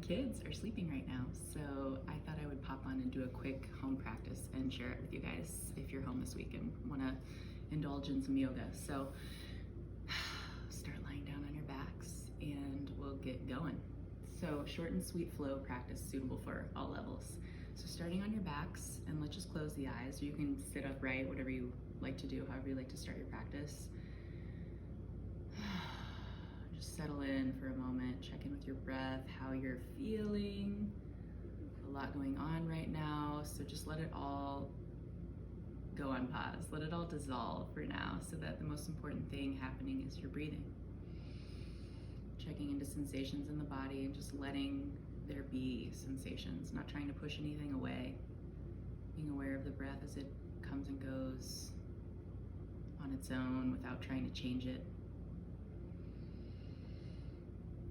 kids are sleeping right now, so I thought I would pop on and do a quick home practice and share it with you guys if you're home this week and want to indulge in some yoga. So start lying down on your backs and we'll get going. So short and sweet flow practice suitable for all levels. So starting on your backs, and let's just close the eyes. You can sit upright, whatever you like to do, however you like to start your practice. Just settle in for a moment, check in with your breath, how you're feeling. A lot going on right now, so just let it all go on pause. Let it all dissolve for now, so that the most important thing happening is your breathing. Checking into sensations in the body and just letting there be sensations, not trying to push anything away. Being aware of the breath as it comes and goes on its own without trying to change it.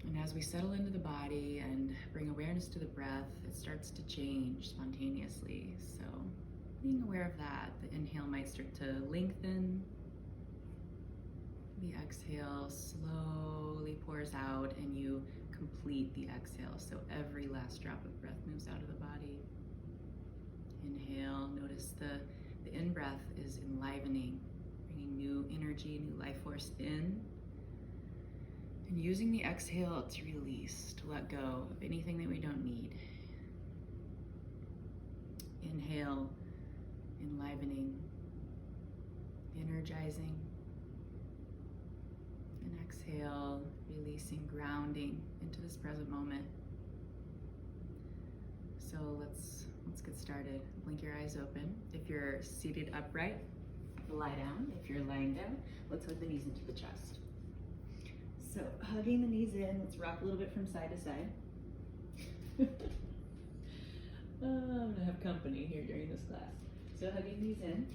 And as we settle into the body and bring awareness to the breath, it starts to change spontaneously. So being aware of that, the inhale might start to lengthen. The exhale slowly pours out and you complete the exhale. So every last drop of breath moves out of the body. Inhale, notice the in-breath is enlivening, bringing new energy, new life force in. And using the exhale to release, to let go of anything that we don't need. Inhale, enlivening, energizing. And exhale, releasing, grounding into this present moment. So let's get started. Blink your eyes open. If you're seated upright, lie down. If you're lying down, let's hug the knees into the chest. So hugging the knees in, let's rock a little bit from side to side. I'm gonna have company here during this class. So hugging knees in,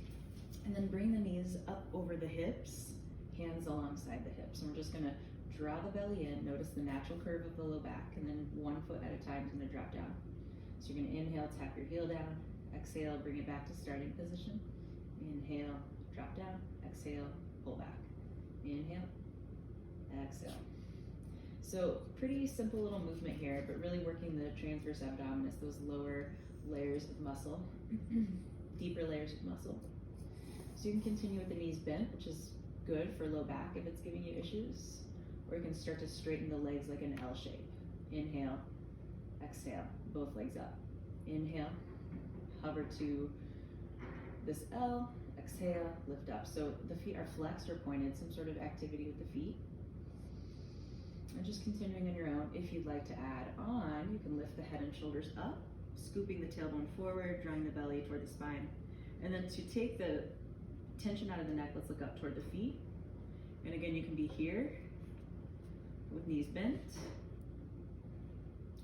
and then bring the knees up over the hips, hands alongside the hips. And we're just gonna draw the belly in, notice the natural curve of the low back, and then 1 foot at a time is gonna drop down. So you're gonna inhale, tap your heel down, exhale, bring it back to starting position. Inhale, drop down, exhale, pull back. Inhale, exhale. So pretty simple little movement here, but really working the transverse abdominis, those lower layers of muscle, deeper layers of muscle. So you can continue with the knees bent, which is good for low back if it's giving you issues, or you can start to straighten the legs like an L shape. Inhale, exhale, both legs up. Inhale, hover to this L, exhale, lift up. So the feet are flexed or pointed, some sort of activity with the feet. And just continuing on your own. If you'd like to add on, you can lift the head and shoulders up, scooping the tailbone forward, drawing the belly toward the spine. And then to take the tension out of the neck, let's look up toward the feet. And again, you can be here with knees bent,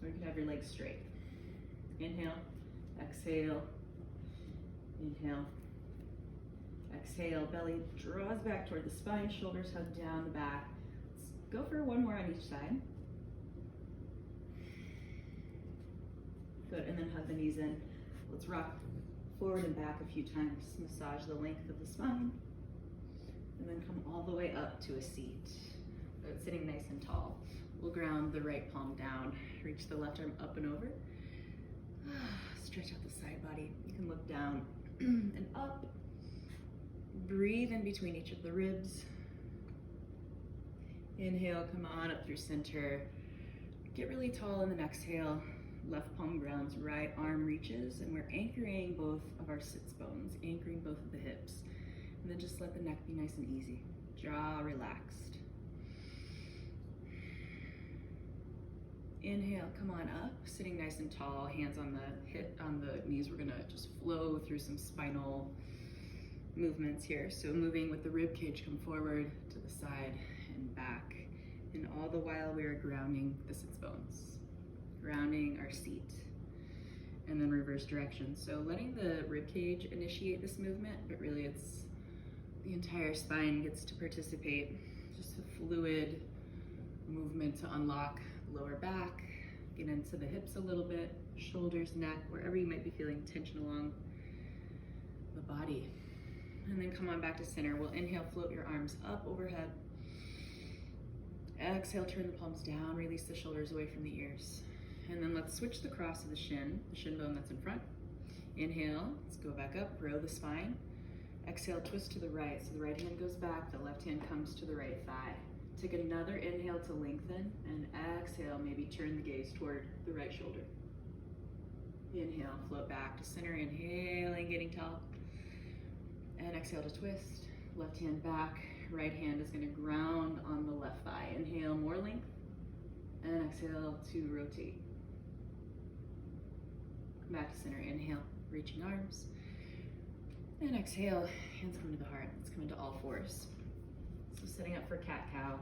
or you can have your legs straight. Inhale, exhale, inhale, exhale. Belly draws back toward the spine, shoulders hug down the back. Go for 1 more on each side. Good, and then hug the knees in. Let's rock forward and back a few times. Massage the length of the spine. And then come all the way up to a seat. Sitting nice and tall. We'll ground the right palm down. Reach the left arm up and over. Stretch out the side body. You can look down and up. Breathe in between each of the ribs. Inhale, come on up through center. Get really tall in the exhale. Left palm grounds, right arm reaches, and we're anchoring both of our sits bones, anchoring both of the hips. And then just let the neck be nice and easy. Jaw relaxed. Inhale, come on up, sitting nice and tall, hands on the knees. We're gonna just flow through some spinal movements here. So moving with the rib cage, come forward to the side and back. And all the while we are grounding the sits bones, grounding our seat, and then reverse direction. So letting the rib cage initiate this movement, but really it's the entire spine gets to participate. Just a fluid movement to unlock lower back, get into the hips a little bit, shoulders, neck, wherever you might be feeling tension along the body. And then come on back to center. We'll inhale, float your arms up overhead. Exhale, turn the palms down, release the shoulders away from the ears. And then let's switch the cross of the shin bone that's in front. Inhale, let's go back up, row the spine. Exhale, twist to the right. So the right hand goes back, the left hand comes to the right thigh. Take another inhale to lengthen, and exhale, maybe turn the gaze toward the right shoulder. Inhale, float back to center, inhaling, getting tall. And exhale to twist, left hand back, right hand is gonna ground on the left thigh. Inhale, more length, and exhale to rotate. Come back to center, inhale, reaching arms. And exhale, hands come to the heart. Let's come into all fours. So setting up for cat-cow.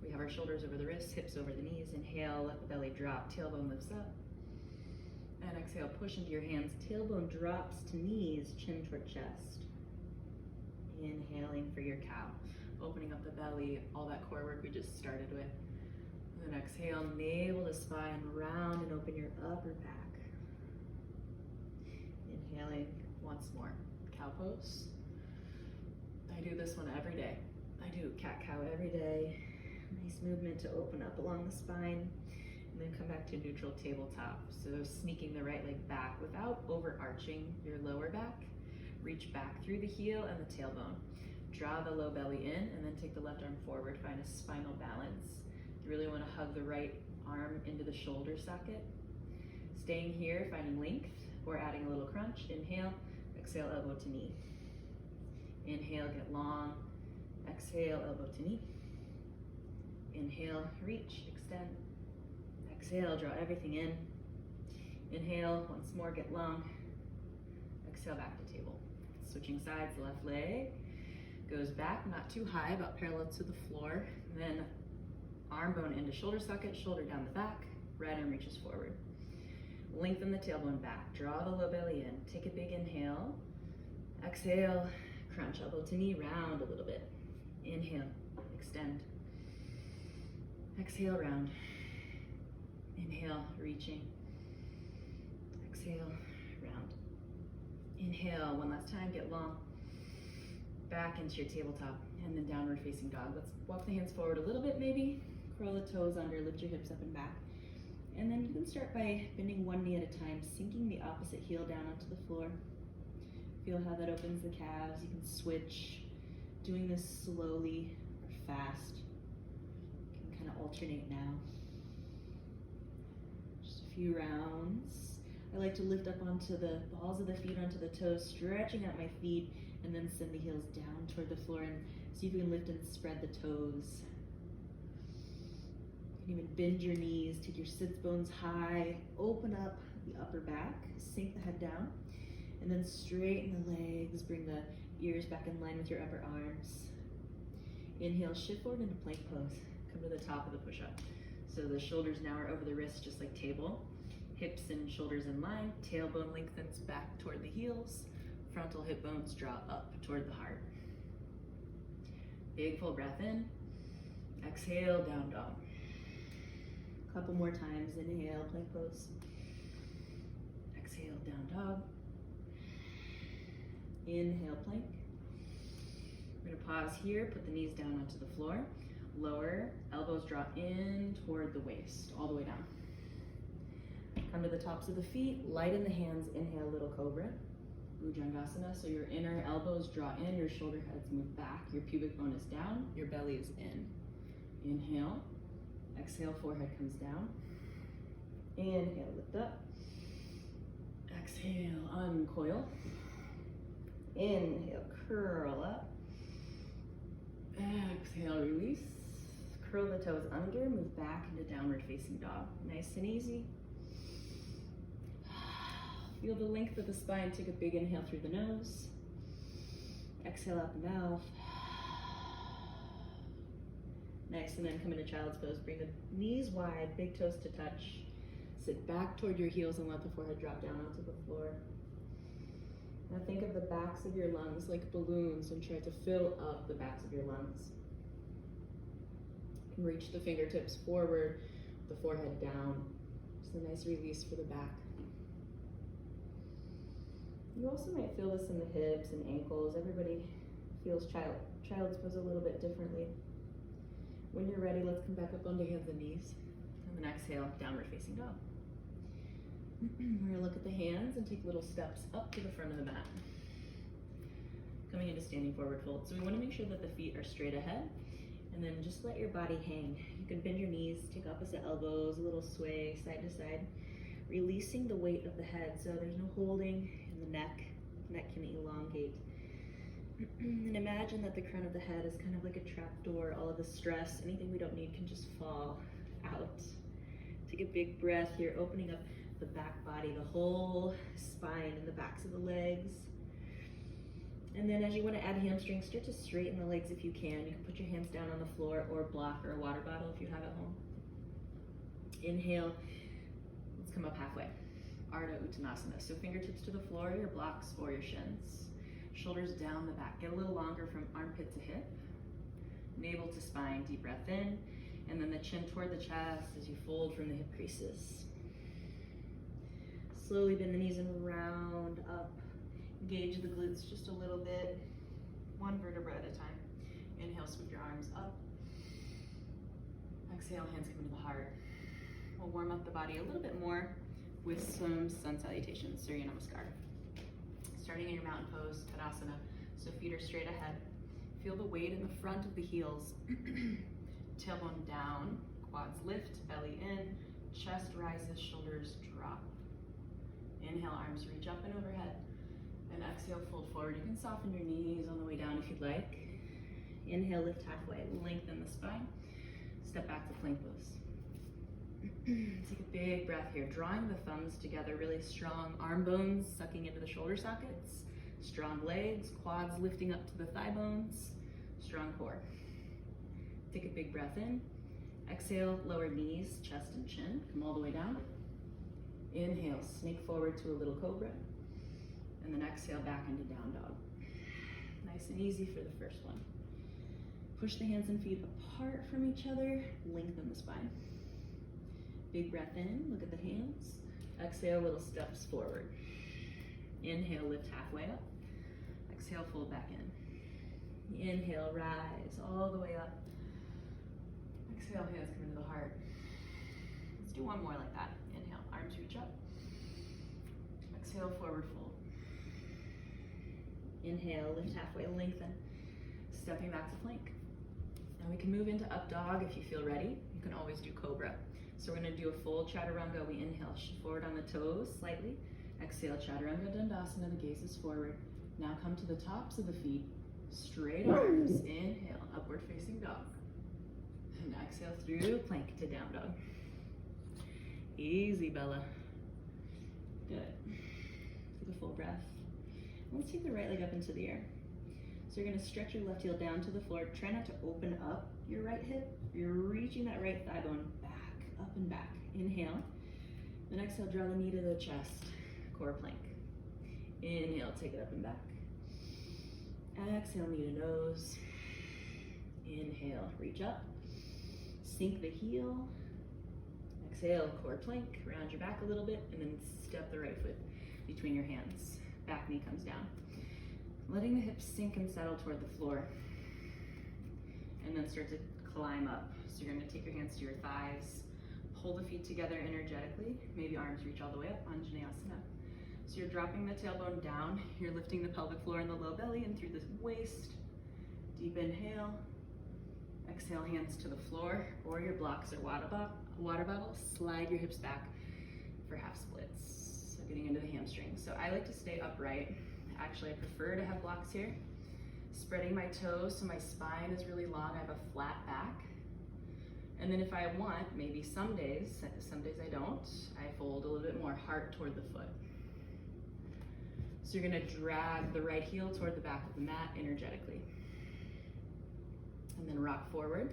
We have our shoulders over the wrists, hips over the knees. Inhale, let the belly drop, tailbone lifts up. And exhale, push into your hands. Tailbone drops to knees, chin toward chest. Inhaling for your cow. Opening up the belly, all that core work we just started with. And then exhale, navel to spine, round and open your upper back. Inhaling once more. Cow pose. I do this one every day. I do cat-cow every day. Nice movement to open up along the spine and then come back to neutral tabletop. So sneaking the right leg back without overarching your lower back. Reach back through the heel and the tailbone. Draw the low belly in and then take the left arm forward. Find a spinal balance. You really want to hug the right arm into the shoulder socket. Staying here, finding length or adding a little crunch. Inhale. Exhale, elbow to knee. Inhale, get long. Exhale, elbow to knee. Inhale, reach, extend. Exhale, draw everything in. Inhale, once more, get long. Exhale, back to table. Switching sides, left leg goes back, not too high, about parallel to the floor. Then arm bone into shoulder socket, shoulder down the back, right arm reaches forward. Lengthen the tailbone back, draw the low belly in, take a big inhale. Exhale, crunch, elbow to knee, round a little bit. Inhale, extend. Exhale, round. Inhale, reaching. Exhale, round. Inhale, one last time, get long. Back into your tabletop, and then downward facing dog. Let's walk the hands forward a little bit maybe. Curl the toes under, lift your hips up and back. And then you can start by bending one knee at a time, sinking the opposite heel down onto the floor. Feel how that opens the calves. You can switch, doing this slowly or fast. You can kind of alternate now. Just a few rounds. I like to lift up onto the balls of the feet, onto the toes, stretching out my feet, and then send the heels down toward the floor and see if you can lift and spread the toes. You can even bend your knees, take your sits bones high, open up the upper back, sink the head down, and then straighten the legs, bring the ears back in line with your upper arms. Inhale, shift forward into plank pose. Come to the top of the push-up. So the shoulders now are over the wrists, just like table. Hips and shoulders in line, tailbone lengthens back toward the heels, frontal hip bones draw up toward the heart. Big full breath in, exhale, down dog. Couple more times, inhale, plank pose. Exhale, down dog. Inhale, plank. We're gonna pause here, put the knees down onto the floor. Lower, elbows draw in toward the waist, all the way down. Come to the tops of the feet, lighten the hands, inhale, little cobra. Bhujangasana, so your inner elbows draw in, your shoulder heads move back, your pubic bone is down, your belly is in. Inhale, exhale, forehead comes down. Inhale, lift up. Exhale, uncoil. Inhale, curl up. Exhale, release. Curl the toes under, move back into downward facing dog. Nice and easy. Feel the length of the spine. Take a big inhale through the nose. Exhale out the mouth. Nice, and then come into child's pose. Bring the knees wide, big toes to touch. Sit back toward your heels and let the forehead drop down onto the floor. Now think of the backs of your lungs like balloons and try to fill up the backs of your lungs. You can reach the fingertips forward, the forehead down. Just a nice release for the back. You also might feel this in the hips and ankles. Everybody feels child's pose a little bit differently. When you're ready, let's come back up onto hands and knees. And then exhale, downward facing dog. We're gonna look at the hands and take little steps up to the front of the mat. Coming into standing forward fold. So we wanna make sure that the feet are straight ahead, and then just let your body hang. You can bend your knees, take opposite elbows, a little sway side to side, releasing the weight of the head. So there's no holding in the neck. Neck can elongate. And imagine that the crown of the head is kind of like a trap door. All of the stress, anything we don't need can just fall out. Take a big breath here, opening up the back body, the whole spine and the backs of the legs. And then as you want to add hamstrings, start to straighten the legs if you can. You can put your hands down on the floor or block or a water bottle if you have at home. Inhale, let's come up halfway. Ardha Uttanasana. So fingertips to the floor, your blocks or your shins. Shoulders down the back. Get a little longer from armpit to hip. Navel to spine, deep breath in. And then the chin toward the chest as you fold from the hip creases. Slowly bend the knees and round up. Engage the glutes just a little bit. One vertebra at a time. Inhale, sweep your arms up. Exhale, hands come to the heart. We'll warm up the body a little bit more with some sun salutations, Surya Namaskar. Starting in your mountain pose, Tadasana. So feet are straight ahead. Feel the weight in the front of the heels. Tailbone down, quads lift, belly in, chest rises, shoulders drop. Inhale, arms reach up and overhead. And exhale, fold forward. You can soften your knees on the way down if you'd like. Inhale, lift halfway, lengthen the spine. Step back to plank pose. Take a big breath here, drawing the thumbs together, really strong arm bones sucking into the shoulder sockets, strong legs, quads lifting up to the thigh bones, strong core. Take a big breath in. Exhale, lower knees, chest and chin, come all the way down. Inhale, snake forward to a little cobra, and then exhale back into down dog. Nice and easy for the first one. Push the hands and feet apart from each other, lengthen the spine. Big breath in, look at the hands. Exhale, little steps forward. Inhale, lift halfway up. Exhale, fold back in. Inhale, rise all the way up. Exhale, hands come into the heart. Let's do one more like that. Inhale, arms reach up. Exhale, forward fold. Inhale, lift halfway, lengthen. Stepping back to plank. Now we can move into up dog if you feel ready. You can always do cobra. So we're gonna do a full chaturanga. We inhale, shift forward on the toes slightly. Exhale, chaturanga dandasana, the gaze is forward. Now come to the tops of the feet, straight arms. Inhale, upward facing dog. And exhale through plank to down dog. Easy, Bella. Good. Take a full breath. Let's take the right leg up into the air. So you're gonna stretch your left heel down to the floor. Try not to open up your right hip. You're reaching that right thigh bone back, up and back. Inhale. Then exhale, draw the knee to the chest, core plank. Inhale, take it up and back. Exhale, knee to nose. Inhale, reach up. Sink the heel. Exhale, core plank. Round your back a little bit, and then step the right foot between your hands. Back knee comes down. Letting the hips sink and settle toward the floor. And then start to climb up. So you're gonna take your hands to your thighs, pull the feet together energetically, maybe arms reach all the way up, Anjaneyasana. So you're dropping the tailbone down, you're lifting the pelvic floor and the low belly and through the waist. Deep inhale. Exhale, hands to the floor, or your blocks or water bottle. Slide your hips back for half splits. So getting into the hamstrings. So I like to stay upright. Actually, I prefer to have blocks here. Spreading my toes so my spine is really long. I have a flat back. And then if I want, maybe some days I don't, I fold a little bit more heart toward the foot. So you're gonna drag the right heel toward the back of the mat energetically. And then rock forward,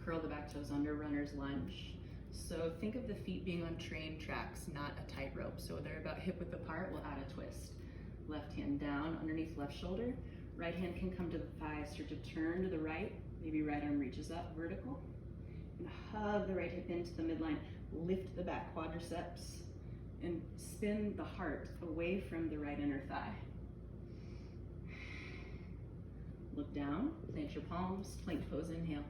curl the back toes under, runner's lunge. So think of the feet being on train tracks, not a tightrope. So they're about hip width apart, we'll add a twist. Left hand down underneath left shoulder. Right hand can come to the thighs, start to turn to the right. Maybe right arm reaches up, vertical. And hug the right hip into the midline. Lift the back quadriceps and spin the heart away from the right inner thigh. Look down, plant your palms, plank pose, inhale.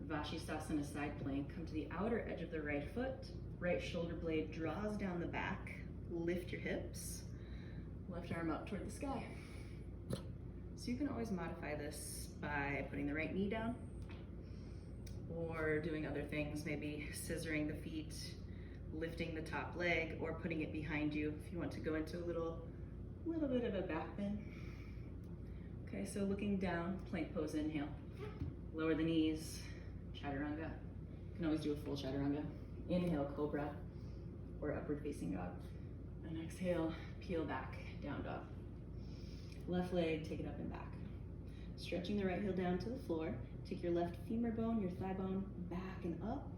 Vashisthasana side plank, come to the outer edge of the right foot, Right shoulder blade draws down the back. Lift your hips. Left arm up toward the sky. So you can always modify this by putting the right knee down or doing other things, maybe scissoring the feet, lifting the top leg, or putting it behind you if you want to go into a little bit of a back bend. Okay, so looking down, plank pose, inhale. Lower the knees, chaturanga. You can always do a full chaturanga. Inhale, cobra, or upward facing dog. And exhale, peel back, down dog. Left leg, take it up and back. Stretching the right heel down to the floor. Take your left femur bone, your thigh bone, back and up.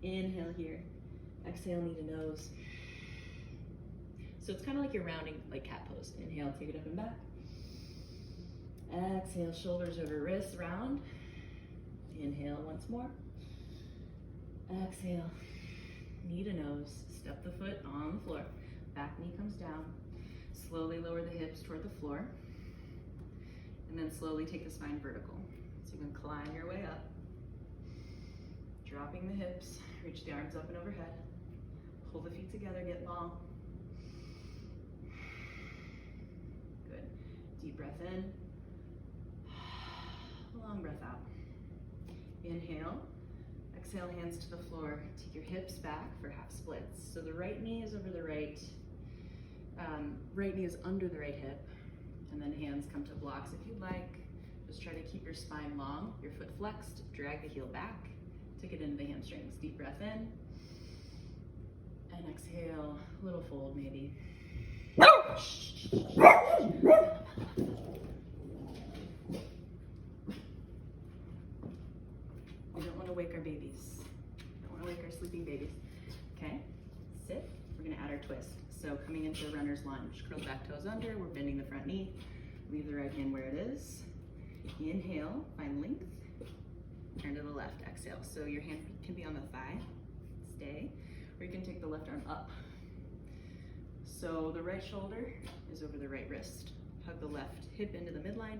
Inhale here. Exhale, knee to nose. So it's kind of like you're rounding like cat pose. Inhale, take it up and back. Exhale, shoulders over wrists, round. Inhale once more. Exhale, knee to nose. Step the foot on the floor. Back knee comes down. Slowly lower the hips toward the floor. And then slowly take the spine vertical. So you can climb your way up. Dropping the hips, reach the arms up and overhead. Pull the feet together, get long. Good. Deep breath in. Long breath out. Inhale. Exhale, hands to the floor. Take your hips back for half splits. So the right knee is over the right knee is under the right hip. And then hands come to blocks if you'd like. Just try to keep your spine long, your foot flexed, drag the heel back, take it into the hamstrings. Deep breath in. And exhale, little fold maybe. We don't want to wake our babies. Don't want to wake our sleeping babies. Okay, sit. We're going to add our twist. So coming into a runner's lunge, curl back toes under, we're bending the front knee. Leave the right hand where it is. Inhale, find length. Turn to the left, exhale. So your hand can be on the thigh, stay, or you can take the left arm up. So the right shoulder is over the right wrist. Hug the left hip into the midline.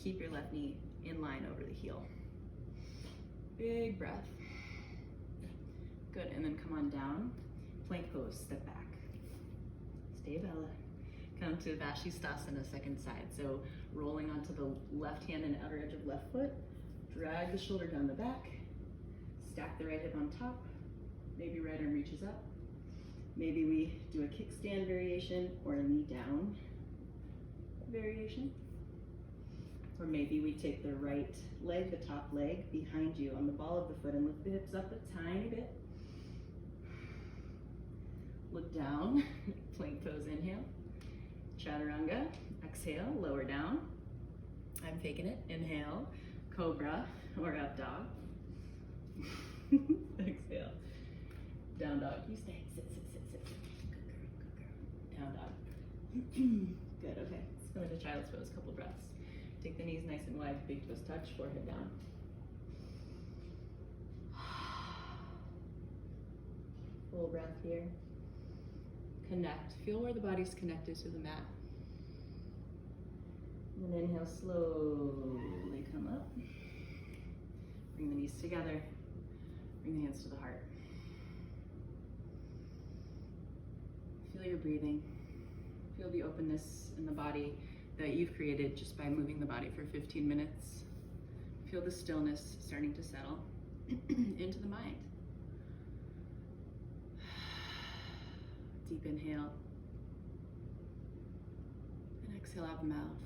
Keep your left knee in line over the heel. Big breath. Good, and then come on down. Plank pose, step back. Stay Bella. Come to Vashisthasana, second side. So rolling onto the left hand and outer edge of left foot. Drag the shoulder down the back. Stack the right hip on top. Maybe right arm reaches up. Maybe we do a kickstand variation or a knee down variation. Or maybe we take the right leg, the top leg, behind you on the ball of the foot and lift the hips up a tiny bit. Look down, plank pose, inhale. Chaturanga, exhale, lower down. I'm faking it. Inhale, cobra or up dog. Exhale, down dog. You stay. Sit. Good girl. Down dog. Good, okay. Let's go into child's pose, couple breaths. Take the knees nice and wide, big toes touch, forehead down. Full breath here. Connect. Feel where the body's connected to the mat. And then inhale, slowly come up. Bring the knees together. Bring the hands to the heart. Feel your breathing. Feel the openness in the body that you've created just by moving the body for 15 minutes. Feel the stillness starting to settle into the mind. Deep inhale. And exhale out the mouth.